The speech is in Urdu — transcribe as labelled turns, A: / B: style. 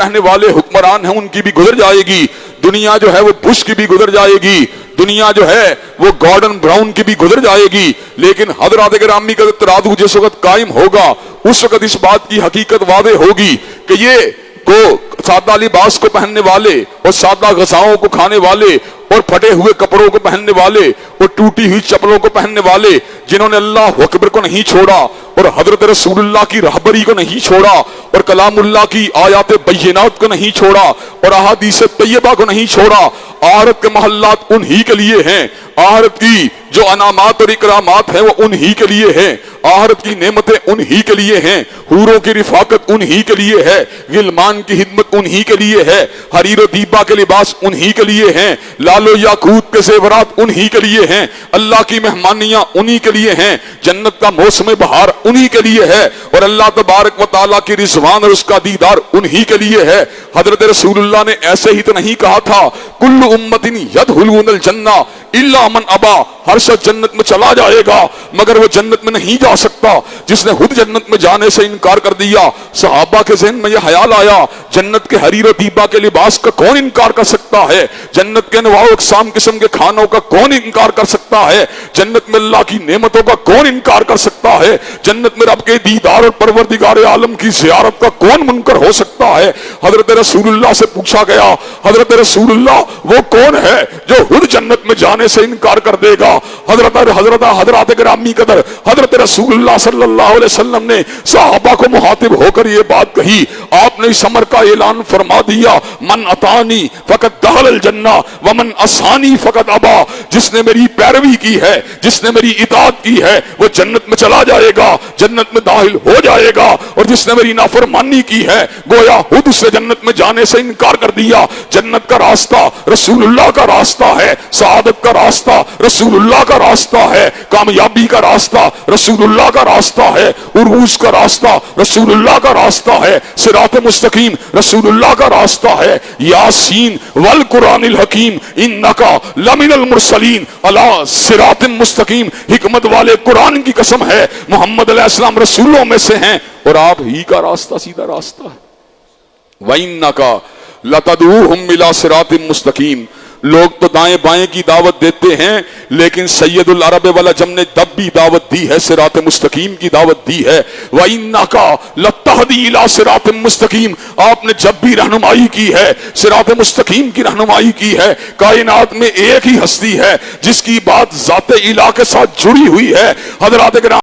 A: رہنے والے حکمران ہیں ان کی بھی گزر جائے گی، دنیا جو ہے وہ بش کی بھی گزر جائے گی، دنیا جو ہے وہ گارڈن براؤن کی بھی گزر جائے گی، لیکن حضرات گرامی کا ترازو جس وقت قائم ہوگا اس وقت اس بات کی حقیقت واضح ہوگی کہ یہ کو سادہ لباس کو پہننے والے اور سادہ غذاؤں کو کھانے والے اور پھٹے ہوئے کپڑوں کو پہننے والے اور ٹوٹی ہوئی چپلوں کو پہننے والے، جنہوں نے اللہ اکبر کو نہیں چھوڑا اور حضرت رسول اللہ کی رہبری کو نہیں چھوڑا اور کلام اللہ کی آیات بینات کو نہیں چھوڑا اور احادیث طیبہ کو نہیں چھوڑا، آخرت کے محلات انہی کے لیے ہیں، آخرت کی جو انعامات اور اکرامات ہیں وہ انہی کے لیے ہیں، آخرت کی نعمتیں انہی کے لیے ہیں، حوروں کی رفاقت انہی کے لیے ہے، غلمان کی خدمت انہی کے لیے ہے، حریر و دیبا کے لباس انہی کے لیے ہیں، لال و یاقوت کے زیورات انہی کے لیے ہیں، اللہ کی مہمانیاں انہی کے لیے ہیں، جنت کا موسم بہار انہی کے لیے ہے، اور اللہ تبارک و تعالیٰ کی رضوان اور اس کا دیدار انہی کے لیے ہے۔ حضرت رسول اللہ نے ایسے ہی تو نہیں کہا تھا کل امت یدخلون الجنہ الا من ابا، ہر شخص جنت میں چلا جائے گا مگر وہ جنت میں نہیں جا سکتا جس نے خود جنت میں جانے سے انکار کر دیا۔ صحابہ کے ذہن میں یہ خیال آیا جنت کے حریر و دیبا کے لباس کا کون انکار کر سکتا ہے، جنت کے انواع و اقسام قسم کے کھانوں کا کون انکار کر سکتا ہے، جنت میں اللہ کی نعمتوں کا کون انکار کر سکتا ہے، جنت میں رب کے دیدار اور پروردگار عالم کی زیارت کا کون منکر ہو سکتا ہے۔ حضرت رسول اللہ سے پوچھا گیا حضرت رسول اللہ وہ کون ہے جو خود جنت میں جانے سے انکار کر دے گا؟ حضرات گرامی قدر حضرت رسول اللہ صلی اللہ علیہ وسلم نے صحابہ کو مخاطب ہو کر یہ بات کہی، آپ نے اس امر کا اعلان فرما دیا من اطانی فقط دخل الجنہ ومن عصانی فقط ابا، جس نے میری پیروی کی ہے، جس نے میری اطاعت کی ہے وہ جنت میں چلا جائے گا، جنت میں داخل ہو جائے گا، اور جس نے میری نافرمانی کی ہے گویا خود اس نے جنت میں جانے سے انکار کر دیا۔ جنت کا راستہ رسول اللہ کا راستہ ہے، سعادت کا راستہ رسول اللہ کا راستہ ہے، کامیابی کا راستہ رسول اللہ کا راستہ ہے، عروج کا راستہ رسول اللہ کا راستہ ہے، صراط مستقیم رسول اللہ کا راستہ ہے۔ یاسین والقرآن الحکیم انکا لمن المرسلین علی صراط مستقیم، حکمت والے قرآن کی قسم ہے محمد علیہ السلام رسولوں میں سے ہیں اور آپ ہی کا راستہ سیدھا راستہ ہے۔ وَإِنَّكَ لَتَدْعُوهُمْ إِلَى صِرَاطٍ مُسْتَقِيمٍ، لوگ تو دائیں بائیں کی دعوت دیتے ہیں لیکن سید العرب والعجم نے تب بھی دعوت دی ہے، صراط مستقیم کی دعوت دی ہے۔ وَإِنَّكَ لَتَهْدِي إِلَى صِرَاطٍ مُسْتَقِيمٍ، آپ نے جب بھی رہنمائی کی ہے صراط مستقیم کی رہنمائی کی ہے۔ کائنات میں ایک ہی ہستی ہے جس کی بات ذات الہ کے ساتھ جڑی ہوئی ہے، حضرات